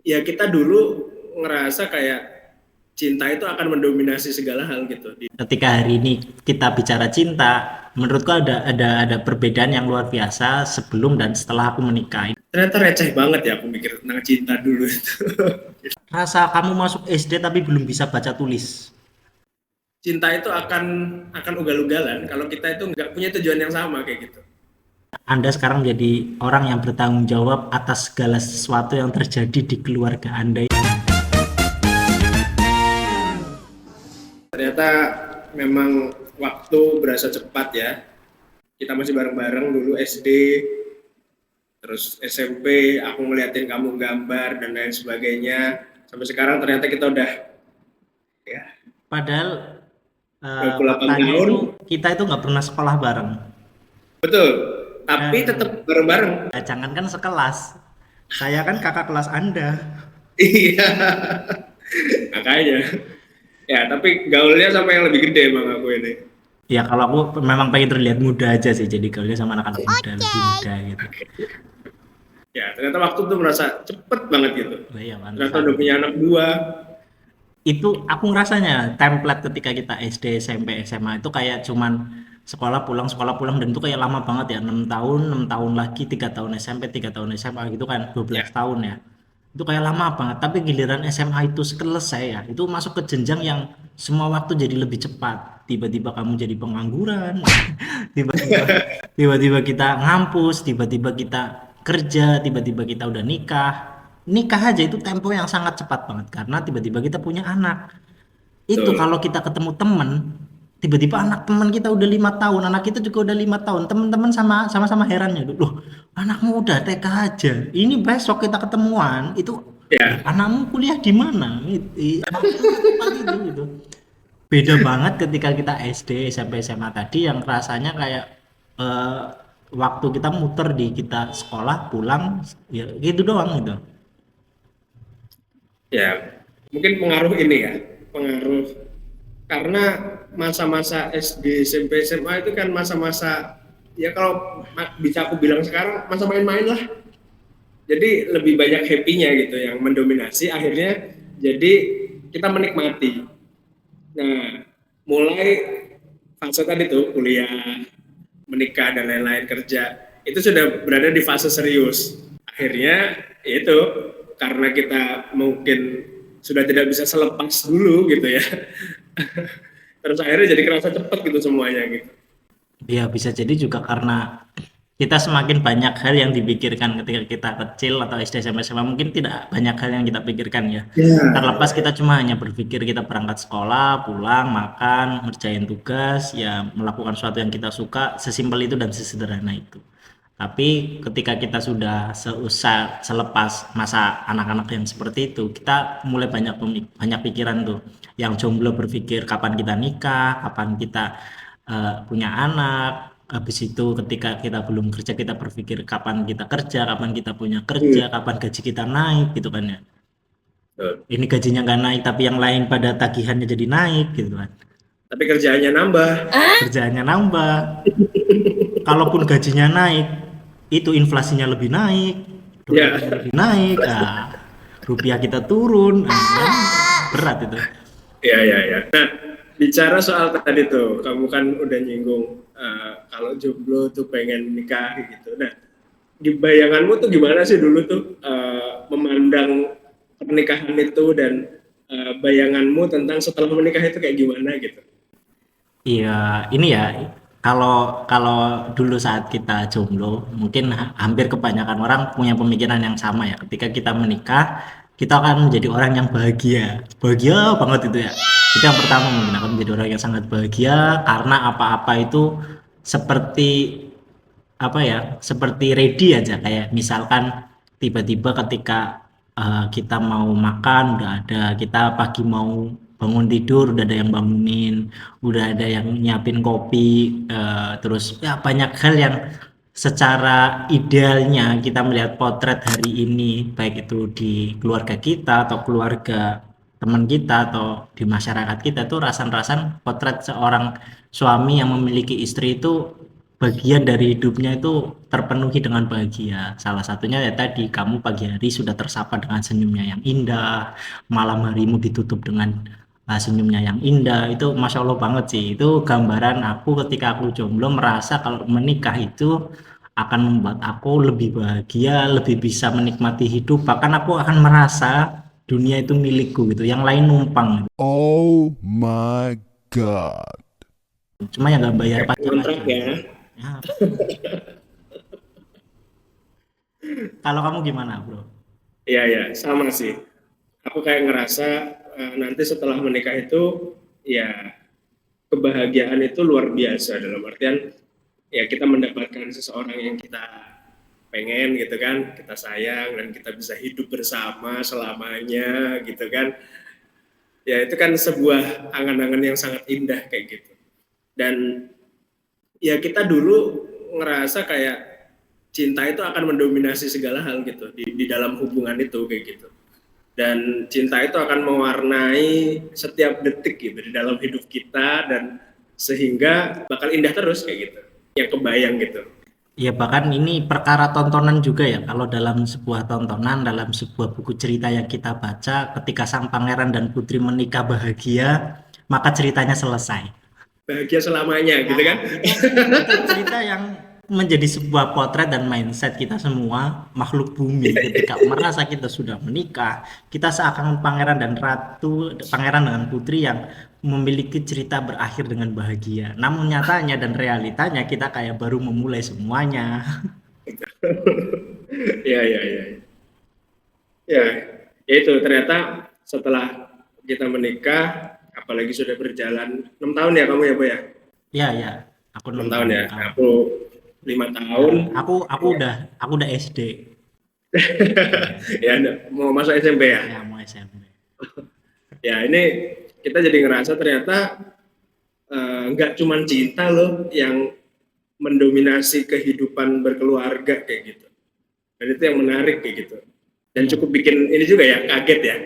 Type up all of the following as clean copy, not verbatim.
ya kita dulu ngerasa kayak cinta itu akan mendominasi segala hal gitu. Ketika hari ini kita bicara cinta, menurutku ada perbedaan yang luar biasa sebelum dan setelah aku menikah. Ternyata receh banget ya aku mikir tentang cinta dulu itu. Rasa kamu masuk SD tapi belum bisa baca tulis. Cinta itu akan ugal-ugalan kalau kita itu nggak punya tujuan yang sama kayak gitu. Anda sekarang menjadi orang yang bertanggung jawab atas segala sesuatu yang terjadi di keluarga Anda. Ternyata memang waktu berasa cepat ya. Kita masih bareng-bareng dulu SD, terus SMP, aku ngeliatin kamu gambar dan lain sebagainya. Sampai sekarang ternyata kita udah ya Padahal 28 faktanya tahun. itu kita itu nggak pernah sekolah bareng. Betul. Tapi tetap Dan bareng-bareng. jangankan sekelas, saya kan kakak kelas Anda. Iya. Makanya. Ya, tapi gaulnya sama yang lebih gede emang aku ini. Ya kalau aku memang pengen terlihat muda aja sih, jadi gaulnya sama anak-anak muda, lebih muda gitu. Ya, ternyata waktu tuh merasa cepet banget gitu. Oh iya, Ternyata pantesan. udah punya anak dua. Itu aku ngerasanya template ketika kita SD, SMP, SMA itu kayak cuman sekolah pulang dan itu kayak lama banget ya, 6 tahun, 6 tahun lagi, 3 tahun SMP, 3 tahun SMA gitu kan, 12 Ya, tahun ya. Itu kayak lama banget, tapi giliran SMA itu selesai ya, itu masuk ke jenjang yang semua waktu jadi lebih cepat. Tiba-tiba kamu jadi pengangguran, tiba-tiba tiba-tiba kita ngampus, tiba-tiba kita kerja, tiba-tiba kita udah nikah. Nikah aja itu tempo yang sangat cepat banget karena tiba-tiba kita punya anak. Itu betul. kalau kita ketemu temen, tiba-tiba anak teman kita udah 5 tahun, anak kita juga udah 5 tahun, teman-teman sama-sama herannya, loh anakmu udah TK aja, ini besok kita ketemuan, itu Ya, anakmu kuliah di mana? Maksudnya secepat itu gitu. Beda banget ketika kita SD, SMP, SMA tadi yang rasanya kayak eh, waktu kita muter di kita sekolah, pulang, ya gitu doang gitu. ya. Mungkin pengaruh ini ya, pengaruh karena masa-masa SD, SMP, SMA itu kan masa-masa ya kalau bisa aku bilang sekarang masa main-main lah. Jadi lebih banyak happy-nya gitu yang mendominasi akhirnya jadi kita menikmati. Nah, mulai fase tadi tuh kuliah, menikah dan lain-lain kerja itu sudah berada di fase serius. Akhirnya itu karena kita mungkin sudah tidak bisa selepas dulu gitu ya. Terus akhirnya jadi kerasa cepet gitu semuanya gitu. Ya bisa jadi juga karena kita semakin banyak hal yang dipikirkan ketika kita kecil atau SD sampai SMA mungkin tidak banyak hal yang kita pikirkan ya. Ya, Terlepas kita cuma hanya berpikir kita berangkat sekolah, pulang, makan, ngerjain tugas, ya melakukan sesuatu yang kita suka, sesimpel itu dan sesederhana itu. Tapi ketika kita sudah selepas masa anak-anak yang seperti itu, kita mulai banyak pikiran tuh. Yang jomblo berpikir kapan kita nikah, kapan kita punya anak. Habis itu ketika kita belum kerja kita berpikir kapan kita kerja, kapan kita punya kerja, hmm, kapan gaji kita naik gitu kan ya. betul. Ini gajinya nggak naik tapi yang lain pada tagihannya jadi naik gitu kan. Tapi kerjaannya nambah. Kerjaannya nambah. Kalaupun gajinya naik, itu inflasinya lebih naik, dolarnya Ya, lebih naik, rupiah kita turun, kan berat itu. ya, ya, ya. Nah, bicara soal tadi tuh, kamu kan udah nyinggung kalau jomblo tuh pengen nikah gitu. Nah, di bayanganmu tuh gimana sih dulu tuh memandang pernikahan itu dan bayanganmu tentang setelah menikah itu kayak gimana gitu? Iya, ini ya kalau kalau dulu saat kita jomblo, mungkin hampir kebanyakan orang punya pemikiran yang sama ya. Ketika kita menikah, kita akan menjadi orang yang bahagia, bahagia banget itu ya. Itu yang pertama mungkin akan menjadi orang yang sangat bahagia karena apa-apa itu seperti apa ya, seperti ready aja kayak misalkan tiba-tiba ketika kita mau makan udah ada, kita pagi mau bangun tidur udah ada yang bangunin, udah ada yang nyiapin kopi, terus ya banyak hal yang secara idealnya kita melihat potret hari ini baik itu di keluarga kita atau keluarga teman kita atau di masyarakat kita tuh rasan-rasan potret seorang suami yang memiliki istri itu bagian dari hidupnya itu terpenuhi dengan bahagia. Salah satunya ya tadi, kamu pagi hari sudah tersapa dengan senyumnya yang indah, malam harimu ditutup dengan senyumnya yang indah. Itu Masya Allah banget sih. Itu gambaran aku ketika aku jomblo merasa kalau menikah itu akan membuat aku lebih bahagia, lebih bisa menikmati hidup. Bahkan aku akan merasa dunia itu milikku gitu, yang lain numpang. Oh my God. Cuma yang nggak bayar Kayak pajak kontrak aja. ya. Ya, kalau kamu gimana, bro? Iya ya, sama sih. Aku kayak ngerasa nanti setelah menikah itu ya kebahagiaan itu luar biasa, dalam artian ya kita mendapatkan seseorang yang kita pengen gitu kan, kita sayang dan kita bisa hidup bersama selamanya gitu kan. Ya itu kan sebuah angan-angan yang sangat indah kayak gitu. Dan ya kita dulu ngerasa kayak cinta itu akan mendominasi segala hal gitu di dalam hubungan itu kayak gitu. Dan cinta itu akan mewarnai setiap detik gitu di dalam hidup kita, dan sehingga bakal indah terus kayak gitu. Yang kebayang gitu. Ya bahkan ini perkara tontonan juga ya. Kalau dalam sebuah tontonan, dalam sebuah buku cerita yang kita baca, ketika sang pangeran dan putri menikah bahagia, maka ceritanya selesai. Bahagia selamanya gitu Nah, kan. itu cerita yang menjadi sebuah potret dan mindset kita semua makhluk bumi. Ketika merasa kita sudah menikah, kita seakan pangeran dan ratu, pangeran dengan putri yang memiliki cerita berakhir dengan bahagia. Namun nyatanya dan realitanya kita kayak baru memulai semuanya. Ya ya ya. Ya, ya itu ternyata setelah kita menikah, apalagi sudah berjalan 6 tahun ya kamu ya, Bu ya? Ya ya, aku 6 enam tahun tahun ya. nikah. Aku 5 Ya, tahun. aku udah SD. Ya, mau masuk SMP ya. Ya mau SMP. Ya, ini kita jadi ngerasa ternyata nggak cuman cinta loh yang mendominasi kehidupan berkeluarga kayak gitu. Dan itu yang menarik kayak gitu. Dan Iya. cukup bikin ini juga ya, kaget ya.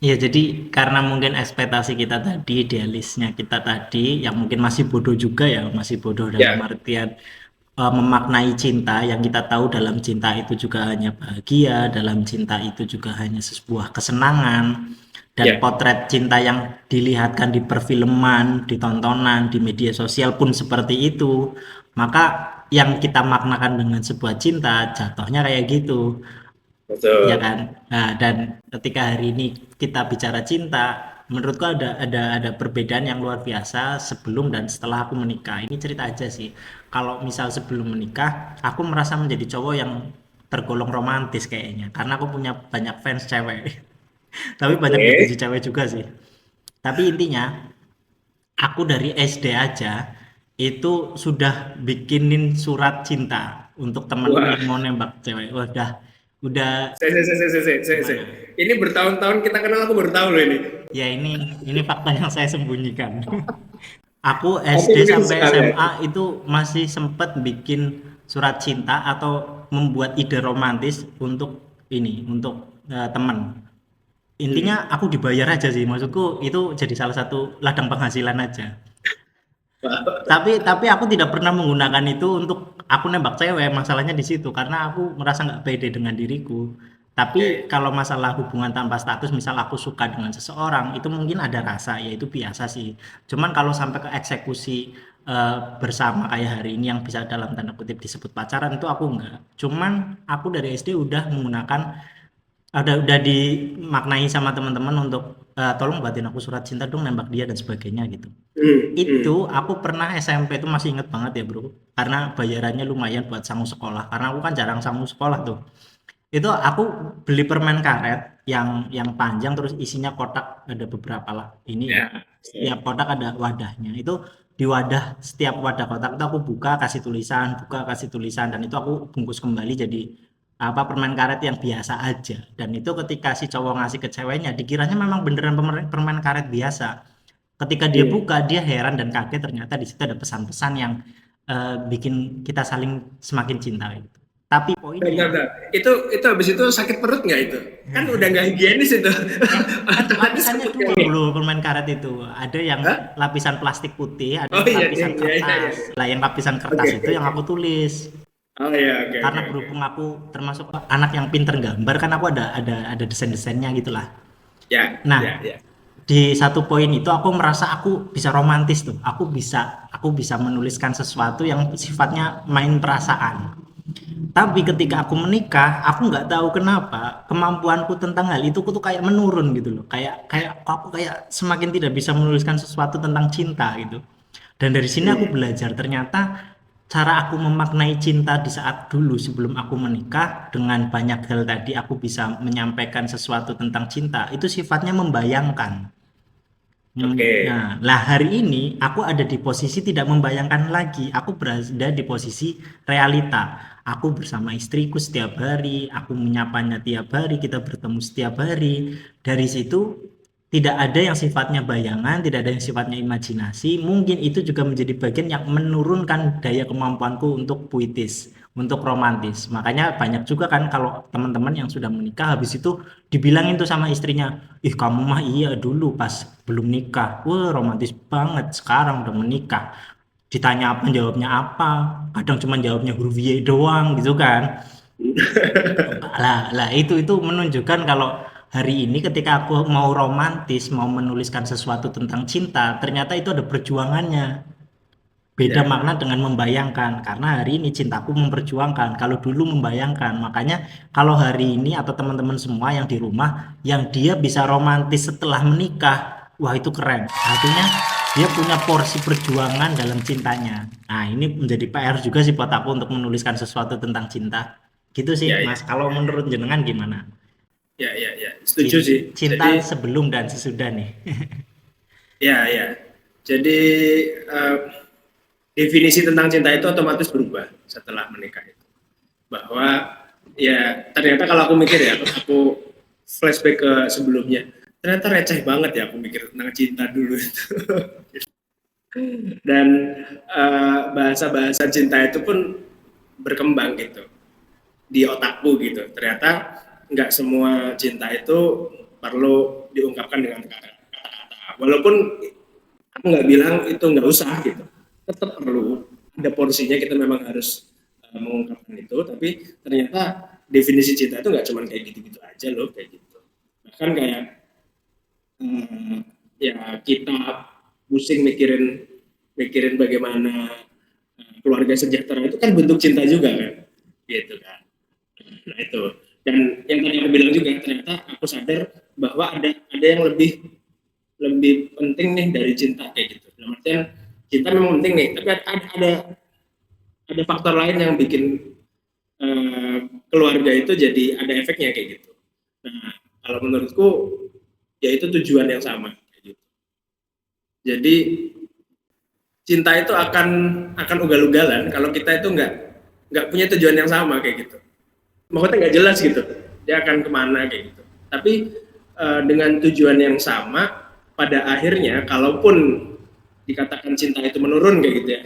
Iya, jadi karena mungkin ekspektasi kita tadi, idealisnya kita tadi, yang mungkin masih bodoh juga ya, masih bodoh dalam Ya, artian memaknai cinta, yang kita tahu dalam cinta itu juga hanya bahagia, dalam cinta itu juga hanya sebuah kesenangan, dan ya. potret cinta yang dilihatkan di perfilman, di tontonan, di media sosial pun seperti itu. Maka yang kita maknakan dengan sebuah cinta, jatuhnya kayak gitu. Ya Betul. kan? Nah, dan ketika hari ini kita bicara cinta, menurutku ada perbedaan yang luar biasa sebelum dan setelah aku menikah. Ini cerita aja sih. Kalau misal sebelum menikah, aku merasa menjadi cowok yang tergolong romantis kayaknya, karena aku punya banyak fans cewek. Tapi banyak Oke. dibenci cewek juga sih. Tapi intinya, aku dari SD aja itu sudah bikinin surat cinta untuk temanku Wah, yang mau nembak cewek. Udah saya. gimana? Ini bertahun-tahun kita kenal, aku baru tahu loh ini. Ya ini fakta yang saya sembunyikan. Aku Tapi SD lucu sampai sekali ya. SMA itu masih sempat bikin surat cinta atau membuat ide romantis untuk ini, untuk teman. Intinya Hmm. aku dibayar aja sih, maksudku itu jadi salah satu ladang penghasilan aja. Tapi aku tidak pernah menggunakan itu untuk aku nembak cewek, masalahnya di situ karena aku merasa nggak pede dengan diriku. Tapi Oke. kalau masalah hubungan tanpa status, misal aku suka dengan seseorang, itu mungkin ada rasa, ya itu biasa sih. Cuman kalau sampai ke eksekusi bersama kayak hari ini yang bisa dalam tanda kutip disebut pacaran itu aku enggak. Cuman aku dari SD udah menggunakan udah dimaknai sama teman-teman untuk tolong buatin aku surat cinta dong, nembak dia dan sebagainya gitu. Itu Hmm. aku pernah SMP itu masih inget banget ya bro, karena bayarannya lumayan buat sangu sekolah, karena aku kan jarang sangu sekolah tuh. Itu aku beli permen karet yang panjang terus isinya kotak, ada beberapa lah ini ya, Ya. setiap kotak ada wadahnya. Itu di wadah, setiap wadah kotak itu aku buka kasih tulisan, buka kasih tulisan, dan itu aku bungkus kembali jadi apa, permen karet yang biasa aja. Dan itu ketika si cowok ngasih ke ceweknya dikiranya memang beneran permen karet biasa. Ketika dia Hmm. buka, dia heran dan kaget, ternyata di situ ada pesan-pesan yang bikin kita saling semakin cinta gitu. Tapi Bentar, poinnya bentar. Itu habis itu sakit perut nggak itu? Kan udah nggak higienis itu. Otomatis lapisannya sakit dua kali. bro permen karet itu. Ada yang Hah? lapisan plastik putih, ada Oh yang iya, iya, lapisan iya, iya, iya. kertas. Lah yang lapisan Oke, kertas oke, itu yang oke. aku tulis. Oh iya, oke, oke, Karena oke. berhubung aku termasuk anak yang pinter gambar kan aku ada desain-desainnya gitulah. Ya, ya, Nah, ya. di satu poin itu aku merasa aku bisa romantis tuh. Aku bisa menuliskan sesuatu yang sifatnya main perasaan. Tapi ketika aku menikah, aku nggak tahu kenapa kemampuanku tentang hal itu tuh kayak menurun gitu loh. Kayak kayak aku kayak semakin tidak bisa menuliskan sesuatu tentang cinta gitu. Dan dari sini aku Hmm, belajar ternyata cara aku memaknai cinta di saat dulu sebelum aku menikah dengan banyak hal tadi aku bisa menyampaikan sesuatu tentang cinta itu sifatnya membayangkan. oke. Nah, lah hari ini aku ada di posisi tidak membayangkan lagi. Aku berada di posisi realita. Aku bersama istriku setiap hari, aku menyapanya tiap hari, kita bertemu setiap hari. Dari situ tidak ada yang sifatnya bayangan, tidak ada yang sifatnya imajinasi. Mungkin itu juga menjadi bagian yang menurunkan daya kemampuanku untuk puitis, untuk romantis. Makanya banyak juga kan kalau teman-teman yang sudah menikah habis itu dibilangin tuh sama istrinya, ih kamu mah iya dulu pas belum nikah, wah romantis banget sekarang udah menikah. Ditanya apa jawabnya apa, kadang cuma jawabnya huruf Y doang gitu kan. Lah itu menunjukkan kalau hari ini ketika aku mau romantis, mau menuliskan sesuatu tentang cinta, ternyata itu ada perjuangannya. Beda Ya. makna dengan membayangkan, karena hari ini cintaku memperjuangkan, kalau dulu membayangkan. Makanya kalau hari ini atau teman-teman semua yang di rumah, yang dia bisa romantis setelah menikah, wah itu keren. Artinya dia punya porsi perjuangan dalam cintanya. Nah ini menjadi PR juga sih buat aku untuk menuliskan sesuatu tentang cinta. Gitu sih Ya, ya, Mas, kalau menurut jenengan gimana? ya, ya, ya. Setuju sih. Cinta Jadi, sebelum dan sesudah nih. ya, ya. Jadi eh, definisi tentang cinta itu otomatis berubah setelah menikah itu. Bahwa ya ternyata kalau aku mikir ya, aku flashback ke sebelumnya, ternyata receh banget ya aku mikir tentang cinta dulu itu. Dan bahasa-bahasa cinta itu pun berkembang gitu di otakku gitu. Ternyata nggak semua cinta itu perlu diungkapkan dengan kata-kata. Walaupun aku nggak bilang itu nggak usah gitu, tetap perlu ada porsinya, kita memang harus mengungkapkan itu. Tapi ternyata definisi cinta itu nggak cuma kayak gitu-gitu aja loh, kayak gitu. Bahkan kayak ya kita pusing mikirin mikirin bagaimana keluarga sejahtera itu kan bentuk cinta juga kan, gitu kan. Nah itu, dan yang tadi aku bilang juga, ternyata aku sadar bahwa ada yang lebih lebih penting nih dari cinta kayak gitu. Dalam artian cinta memang penting nih, tapi ada faktor lain yang bikin eh, keluarga itu jadi ada efeknya kayak gitu. Nah, kalau menurutku ya itu tujuan yang sama kayak gitu. Jadi cinta itu akan ugal-ugalan kalau kita itu nggak punya tujuan yang sama kayak gitu. Maksudnya nggak jelas gitu, dia akan kemana kayak gitu. Tapi dengan tujuan yang sama, pada akhirnya kalaupun dikatakan cinta itu menurun kayak gitu ya,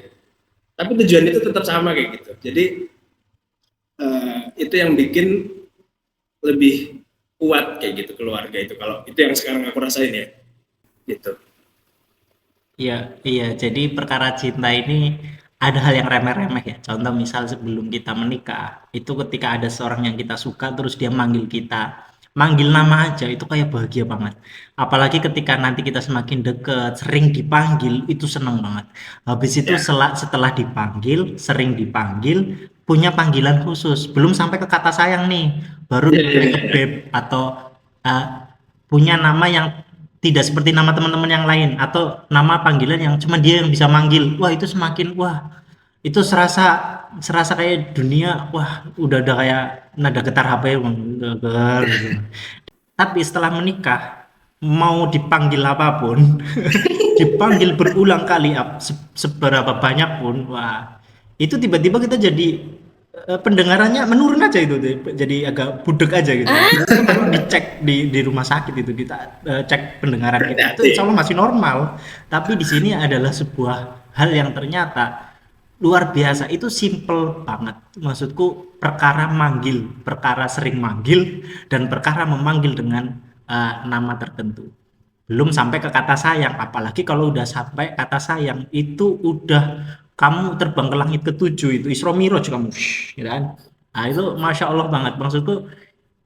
tapi tujuan itu tetap sama kayak gitu. Jadi itu yang bikin lebih kuat kayak gitu keluarga itu, kalau itu yang sekarang aku rasain ya gitu. Iya, iya. Jadi perkara cinta ini ada hal yang remeh-remeh ya. Contoh misal sebelum kita menikah, itu ketika ada seorang yang kita suka terus dia manggil kita, manggil nama aja itu kayak bahagia banget. Apalagi ketika nanti kita semakin deket, sering dipanggil, itu seneng banget. Habis itu Ya. setelah dipanggil, sering dipanggil, punya panggilan khusus. Belum sampai ke kata sayang nih, baru Ya, ya, sampai ke ya. beb atau uh, punya nama yang tidak seperti nama teman-teman yang lain atau nama panggilan yang cuma dia yang bisa manggil. Wah, itu semakin wah, itu serasa serasa kayak dunia wah udah kayak nada getar HP Bang. Gitu. Tapi setelah menikah mau dipanggil apapun, dipanggil berulang kali seberapa banyak pun, wah itu tiba-tiba kita jadi pendengarannya menurun aja itu jadi agak budek aja gitu. Itu perlu dicek di rumah sakit itu kita cek pendengaran kita itu Hati-hati. insya Allah masih normal. Tapi di sini adalah sebuah hal yang ternyata luar biasa, itu simple banget. Maksudku perkara sering manggil dan perkara memanggil dengan nama tertentu. Belum sampai ke kata sayang, apalagi kalau udah sampai kata sayang itu udah kamu terbang ke langit ketujuh, itu Isra Miraj kamu, gitu kan. Nah, itu masya Allah banget, maksudku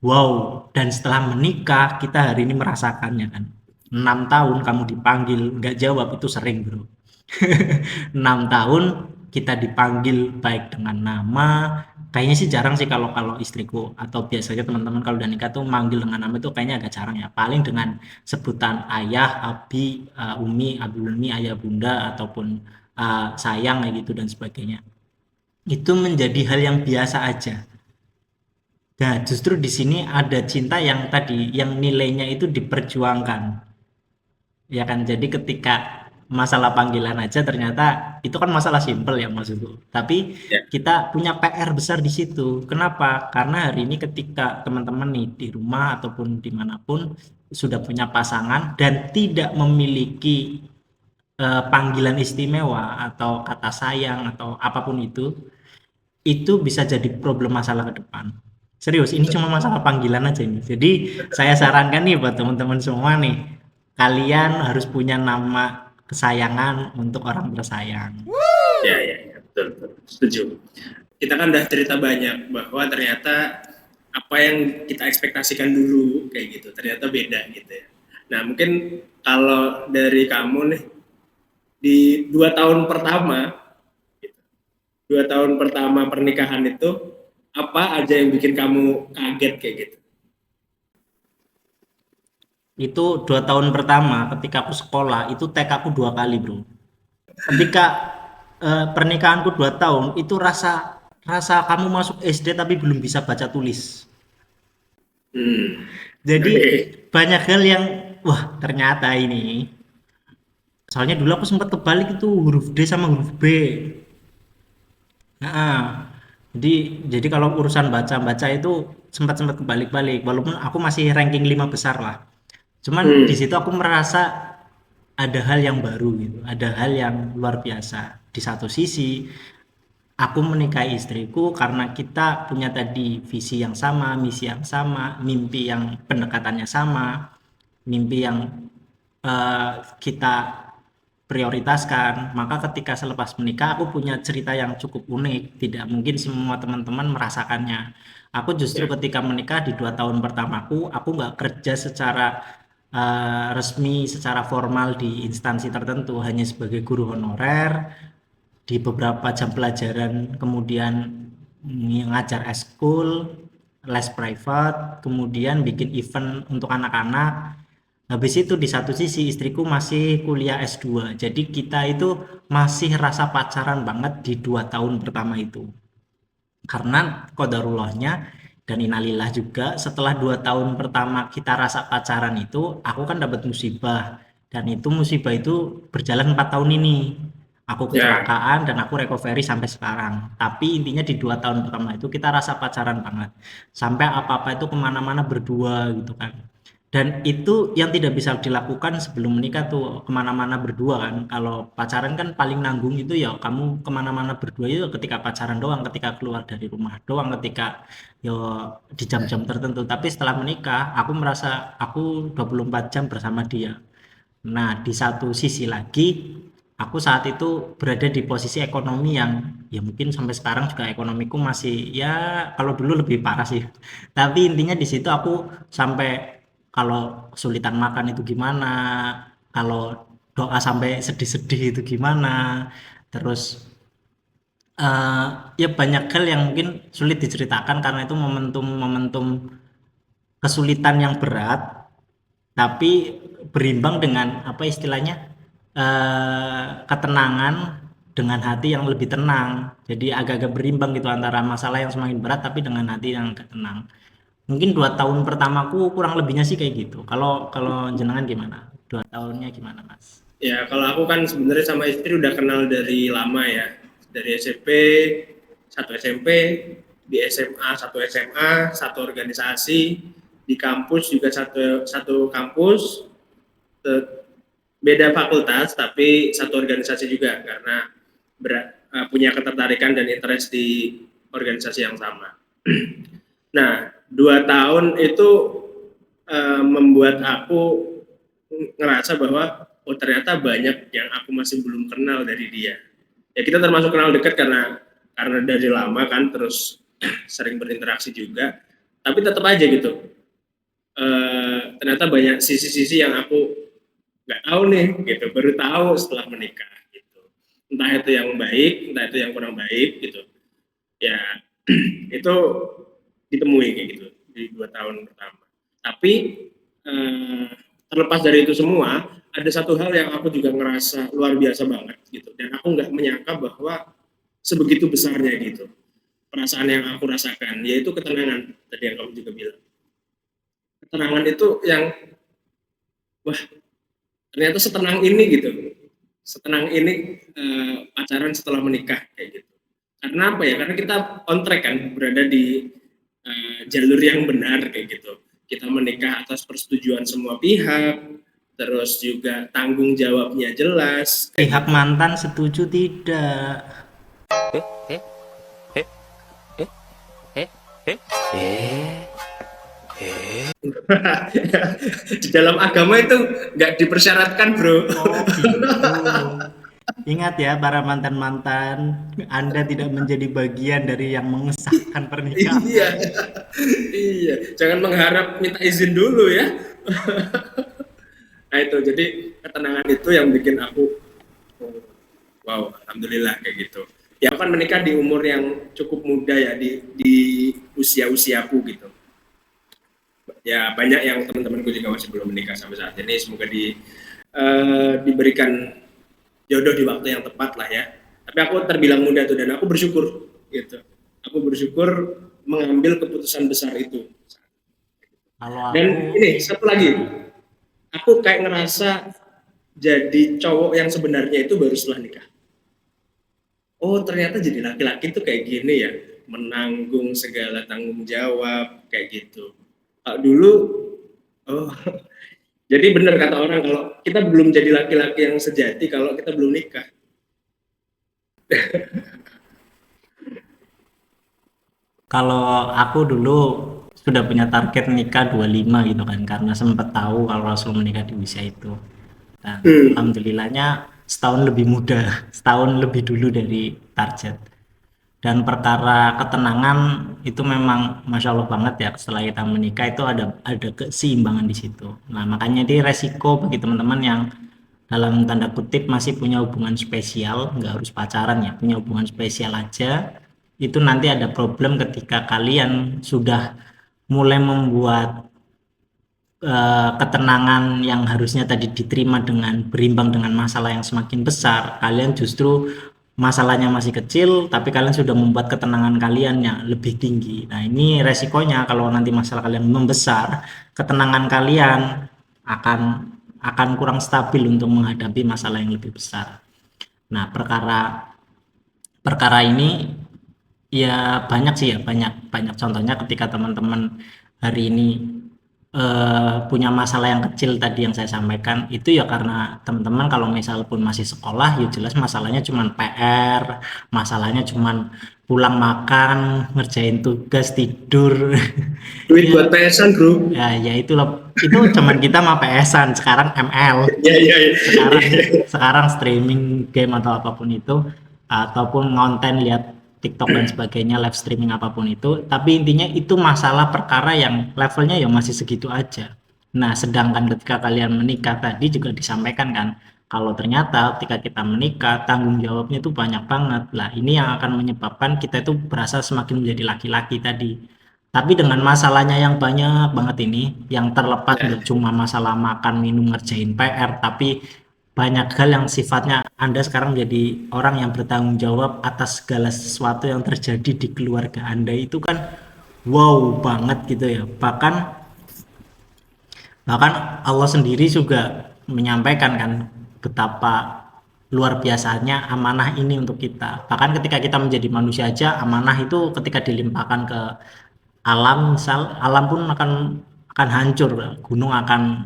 wow. Dan setelah menikah kita hari ini merasakannya kan, 6 tahun kamu dipanggil nggak jawab itu sering bro. 6 tahun kita dipanggil baik dengan nama, kayaknya sih jarang sih kalau kalau istriku atau biasanya teman-teman kalau udah nikah tuh manggil dengan nama itu kayaknya agak jarang ya, paling dengan sebutan ayah, abi, umi, abdul umi, ayah bunda ataupun sayang kayak gitu dan sebagainya, itu menjadi hal yang biasa aja. Nah justru di sini ada cinta yang tadi yang nilainya itu diperjuangkan. Ya kan, jadi ketika masalah panggilan aja ternyata itu kan masalah simpel ya maksudku. Tapi Ya. kita punya PR besar di situ. Kenapa? Karena hari ini ketika teman-teman nih di rumah ataupun dimanapun sudah punya pasangan dan tidak memiliki panggilan istimewa atau kata sayang atau apapun itu bisa jadi problem masalah ke depan. Serius, ini cuma masalah panggilan aja ini. Jadi saya sarankan nih buat teman-teman semua nih, kalian harus punya nama kesayangan untuk orang tersayang. Ya, ya, ya, betul, betul. Setuju. Kita kan udah cerita banyak bahwa ternyata apa yang kita ekspektasikan dulu kayak gitu, ternyata beda gitu ya. Nah, mungkin kalau dari kamu nih, di 2 tahun pertama, 2 tahun pertama pernikahan itu, apa aja yang bikin kamu kaget kayak gitu? Itu 2 tahun pertama ketika aku sekolah, itu TK aku 2 kali bro. Ketika pernikahanku 2 tahun, itu rasa rasa kamu masuk SD tapi belum bisa baca tulis. Hmm, Jadi oke. banyak hal yang wah ternyata ini. Soalnya dulu aku sempat kebalik itu huruf D sama huruf B. Nah, jadi kalau urusan baca-baca itu sempat-sempat kebalik-balik walaupun aku masih ranking 5 besar lah. Cuman di Hmm, situ aku merasa ada hal yang baru gitu, ada hal yang luar biasa. Di satu sisi, aku menikahi istriku karena kita punya tadi visi yang sama, misi yang sama, mimpi yang pendekatannya sama, mimpi yang kita prioritaskan. Maka ketika selepas menikah aku punya cerita yang cukup unik, tidak mungkin semua teman-teman merasakannya. Aku justru ya, ketika menikah di 2 tahun pertamaku aku nggak kerja secara resmi, secara formal di instansi tertentu, hanya sebagai guru honorer di beberapa jam pelajaran, kemudian ngajar eskul, les private, kemudian bikin event untuk anak-anak. Habis itu di satu sisi istriku masih kuliah S2. Jadi kita itu masih rasa pacaran banget di 2 tahun pertama itu. Karena qadarullahnya dan innalillah juga setelah 2 tahun pertama kita rasa pacaran itu, aku kan dapat musibah. Dan itu musibah itu berjalan 4 tahun ini. Aku ya, kecelakaan dan aku recovery sampai sekarang. Tapi intinya di 2 tahun pertama itu kita rasa pacaran banget. Sampai apa-apa itu kemana-mana berdua gitu kan. Dan itu yang tidak bisa dilakukan sebelum menikah tuh, kemana-mana berdua kan. Kalau pacaran kan paling nanggung itu ya kamu kemana-mana berdua itu ketika pacaran doang, ketika keluar dari rumah doang, ketika yo di jam-jam tertentu. Tapi setelah menikah aku merasa aku 24 jam bersama dia. Nah di satu sisi lagi aku saat itu berada di posisi ekonomi yang ya mungkin sampai sekarang juga ekonomiku masih ya kalau dulu lebih parah sih. Tapi intinya di situ aku sampai kalau kesulitan makan itu gimana, kalau doa sampai sedih-sedih itu gimana, terus ya banyak hal yang mungkin sulit diceritakan karena itu momentum-momentum kesulitan yang berat, tapi berimbang dengan apa istilahnya ketenangan dengan hati yang lebih tenang. Jadi agak-agak berimbang gitu antara masalah yang semakin berat tapi dengan hati yang agak tenang. Mungkin 2 tahun pertamaku kurang lebihnya sih kayak gitu. Kalau kalau jenengan gimana? 2 tahunnya gimana, Mas? ya. Kalau aku kan sebenarnya sama istri udah kenal dari lama ya, dari SMP, satu SMP, di SMA satu SMA, satu organisasi, di kampus juga satu satu kampus, beda fakultas tapi satu organisasi juga karena punya ketertarikan dan interest di organisasi yang sama. Nah, 2 tahun itu membuat aku ngerasa bahwa oh ternyata banyak yang aku masih belum kenal dari dia. Ya kita termasuk kenal dekat karena dari lama kan, terus sering berinteraksi juga. Tapi tetap aja gitu. Ternyata banyak sisi-sisi yang aku nggak tahu nih, gitu. Baru tahu setelah menikah, gitu. Entah itu yang baik, entah itu yang kurang baik, gitu. Ya itu ditemui kayak gitu di 2 tahun pertama. Tapi terlepas dari itu semua, ada satu hal yang aku juga ngerasa luar biasa banget gitu, dan aku nggak menyangka bahwa sebegitu besarnya gitu perasaan yang aku rasakan, yaitu ketenangan tadi yang kamu juga bilang. Ketenangan itu yang wah ternyata setenang ini gitu, setenang ini pacaran setelah menikah kayak gitu. Karena apa ya? Karena kita on track kan, berada di jalur yang benar kayak gitu. Kita menikah atas persetujuan semua pihak, terus juga tanggung jawabnya jelas. Pihak mantan setuju tidak? Di dalam agama itu nggak dipersyaratkan, bro. Oh gitu. Ingat ya para mantan-mantan, Anda tidak menjadi bagian dari yang mengesahkan pernikahan. Iya, iya. Jangan mengharap minta izin dulu ya. Nah itu, jadi ketenangan itu yang bikin aku, oh, wow, alhamdulillah kayak gitu. Ya aku kan menikah di umur yang cukup muda ya, di usia-usiaku gitu. Ya banyak yang teman-temanku juga masih belum menikah sampai saat ini. Semoga diberikan jodoh di waktu yang tepat lah ya. Tapi aku terbilang muda tuh, dan aku bersyukur gitu. Aku bersyukur mengambil keputusan besar itu. Kalau Dan aku ini satu lagi, aku kayak ngerasa jadi cowok yang sebenarnya itu baru setelah nikah. Oh ternyata jadi laki-laki tuh kayak gini ya, menanggung segala tanggung jawab kayak gitu. Dulu, oh jadi benar kata orang, kalau kita belum jadi laki-laki yang sejati kalau kita belum nikah. Kalau aku dulu sudah punya target nikah 25 gitu kan, karena sempat tahu kalau Rasul menikah di usia itu. Dan alhamdulillahnya setahun lebih muda, setahun lebih dulu dari target. Dan perkara ketenangan itu memang masya Allah banget ya, setelah kita menikah itu ada keseimbangan di situ. Nah makanya ini resiko bagi teman-teman yang dalam tanda kutip masih punya hubungan spesial, nggak harus pacaran ya, punya hubungan spesial aja, itu nanti ada problem ketika kalian sudah mulai membuat ketenangan yang harusnya tadi diterima dengan berimbang dengan masalah yang semakin besar, kalian justru masalahnya masih kecil tapi kalian sudah membuat ketenangan kalian yang lebih tinggi. Nah ini resikonya kalau nanti masalah kalian membesar, ketenangan kalian akan kurang stabil untuk menghadapi masalah yang lebih besar. Nah perkara ini ya banyak sih ya, banyak contohnya ketika teman-teman hari ini punya masalah yang kecil tadi yang saya sampaikan itu ya karena teman-teman kalau misal pun masih sekolah ya jelas masalahnya cuman PR, masalahnya cuman pulang makan, ngerjain tugas, tidur. Duit buat PS-an, bro. Ya itu loh, itu cuman kita mah PS-an, sekarang ML. Ya, ya, ya. Sekarang streaming game atau apapun itu, ataupun ngonten lihat TikTok dan sebagainya, live streaming apapun itu, tapi intinya itu masalah perkara yang levelnya ya masih segitu aja. Nah sedangkan ketika kalian menikah tadi juga disampaikan kan, kalau ternyata ketika kita menikah tanggung jawabnya itu banyak banget lah, ini yang akan menyebabkan kita itu berasa semakin menjadi laki-laki tadi. Tapi dengan masalahnya yang banyak banget ini, yang terlepas nggak cuma masalah makan, minum, ngerjain PR, tapi banyak hal yang sifatnya Anda sekarang menjadi orang yang bertanggung jawab atas segala sesuatu yang terjadi di keluarga Anda, itu kan wow banget gitu ya. Bahkan Allah sendiri juga menyampaikan kan betapa luar biasanya amanah ini untuk kita. Bahkan ketika kita menjadi manusia aja, amanah itu ketika dilimpahkan ke alam, misal alam pun akan hancur, gunung akan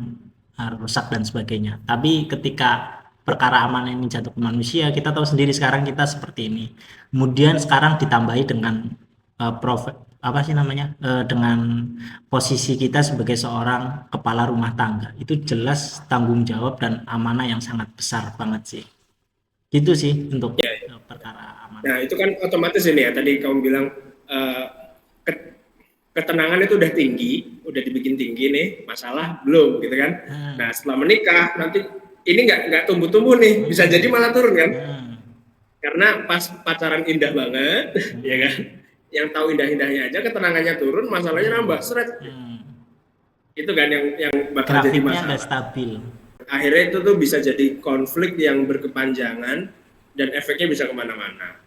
rusak dan sebagainya. Tapi ketika perkara amanah ini jatuh ke manusia, kita tahu sendiri sekarang kita seperti ini. Kemudian sekarang ditambahi dengan apa sih namanya, dengan posisi kita sebagai seorang kepala rumah tangga, itu jelas tanggung jawab dan amanah yang sangat besar banget sih. Gitu sih untuk perkara amanah. Nah, itu kan otomatis ini ya, tadi kamu bilang ketenangan itu udah tinggi, udah dibikin tinggi nih, masalah belum gitu kan. Nah, setelah menikah nanti ini nggak tumbuh-tumbuh nih, bisa jadi malah turun kan. Karena pas pacaran indah banget, ya kan. Yang tahu indah-indahnya aja ketenangannya turun, masalahnya nambah, seret. Itu kan yang bakal jadi Grafiknya masalah. nggak stabil. Akhirnya itu tuh bisa jadi konflik yang berkepanjangan dan efeknya bisa kemana-mana.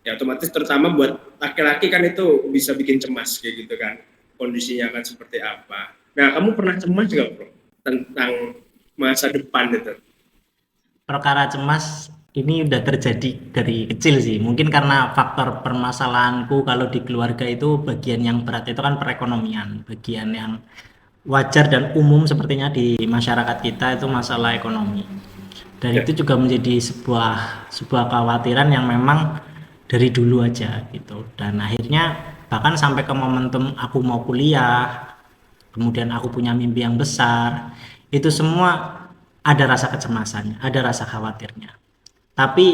Ya otomatis terutama buat laki-laki kan itu bisa bikin cemas kayak gitu kan, kondisinya akan seperti apa. Nah, kamu pernah cemas nggak, bro, tentang masa depan itu? Perkara cemas ini udah terjadi dari kecil sih, mungkin karena faktor permasalahanku kalau di keluarga itu bagian yang berat itu kan perekonomian, bagian yang wajar dan umum sepertinya di masyarakat kita itu masalah ekonomi. Dan itu juga menjadi sebuah kekhawatiran yang memang dari dulu aja gitu. Dan akhirnya bahkan sampai ke momentum aku mau kuliah, kemudian aku punya mimpi yang besar, itu semua ada rasa kecemasannya, ada rasa khawatirnya. Tapi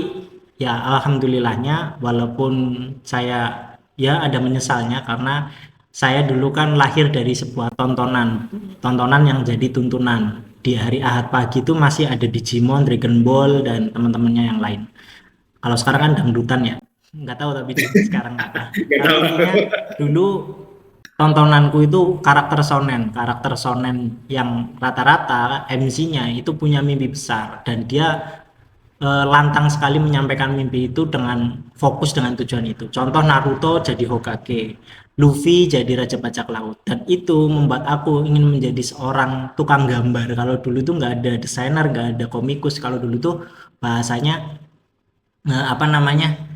ya alhamdulillahnya walaupun saya ya ada menyesalnya karena saya dulu kan lahir dari sebuah tontonan yang jadi tuntunan. Di hari Ahad pagi itu masih ada Digimon, Dragon Ball, dan teman-temannya yang lain. Kalau sekarang kan dangdutan ya, nggak tahu tapi sekarang apa. Tapi intinya dulu tontonanku itu karakter shonen yang rata-rata MC-nya itu punya mimpi besar dan dia lantang sekali menyampaikan mimpi itu dengan fokus dengan tujuan itu. Contoh Naruto jadi Hokage, Luffy jadi Raja Bajak Laut, dan itu membuat aku ingin menjadi seorang tukang gambar. Kalau dulu tuh nggak ada desainer, nggak ada komikus. Kalau dulu tuh bahasanya apa namanya,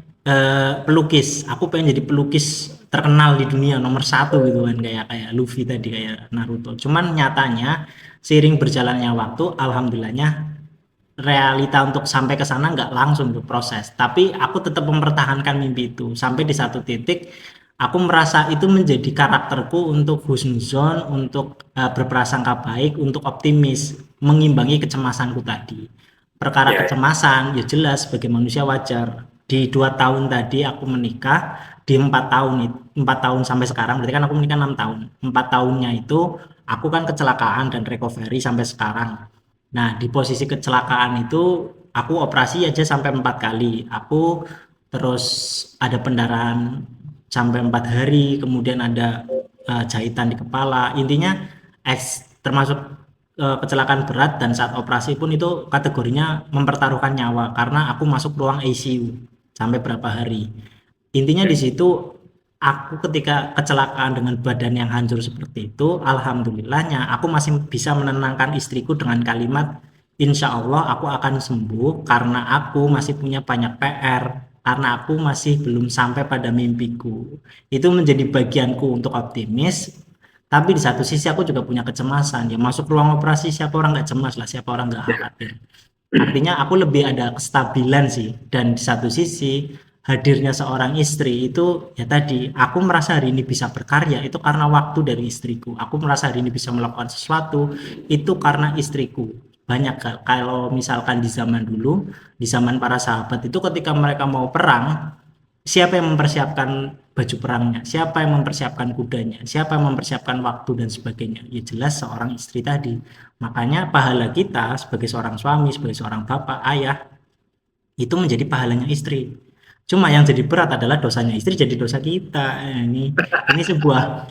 pelukis. Aku pengen jadi pelukis terkenal di dunia nomor satu gitu kan, kayak Luffy tadi, kayak Naruto. Cuman nyatanya seiring berjalannya waktu, alhamdulillahnya realita untuk sampai ke sana nggak langsung berproses, tapi aku tetap mempertahankan mimpi itu sampai di satu titik aku merasa itu menjadi karakterku untuk husnuzon, untuk berprasangka baik, untuk optimis, mengimbangi kecemasanku tadi. Perkara kecemasan ya jelas sebagai manusia wajar. Di 2 tahun tadi aku menikah, di 4 tahun sampai sekarang, berarti kan aku menikah 6 tahun. 4 tahunnya itu aku kan kecelakaan dan recovery sampai sekarang. Nah, di posisi kecelakaan itu aku operasi aja sampai 4 kali. Aku terus ada pendarahan sampai 4 hari, kemudian ada jahitan di kepala. Intinya termasuk kecelakaan berat, dan saat operasi pun itu kategorinya mempertaruhkan nyawa karena aku masuk ruang ICU sampai berapa hari. Intinya di situ aku ketika kecelakaan dengan badan yang hancur seperti itu, alhamdulillahnya aku masih bisa menenangkan istriku dengan kalimat, insya Allah aku akan sembuh karena aku masih punya banyak PR, karena aku masih belum sampai pada mimpiku. Itu menjadi bagianku untuk optimis, tapi di satu sisi aku juga punya kecemasan. Ya masuk ruang operasi, siapa orang nggak cemas lah, siapa orang nggak khawatir. Artinya aku lebih ada kestabilan sih, dan di satu sisi hadirnya seorang istri itu ya tadi aku merasa hari ini bisa berkarya itu karena waktu dari istriku. Aku merasa hari ini bisa melakukan sesuatu itu karena istriku. Banyak kalau misalkan di zaman dulu, di zaman para sahabat itu ketika mereka mau perang, siapa yang mempersiapkan baju perangnya, siapa yang mempersiapkan kudanya, siapa yang mempersiapkan waktu dan sebagainya, ya jelas seorang istri tadi. Makanya pahala kita sebagai seorang suami, sebagai seorang bapak, ayah, itu menjadi pahalanya istri. Cuma yang jadi berat adalah dosanya istri jadi dosa kita. Ini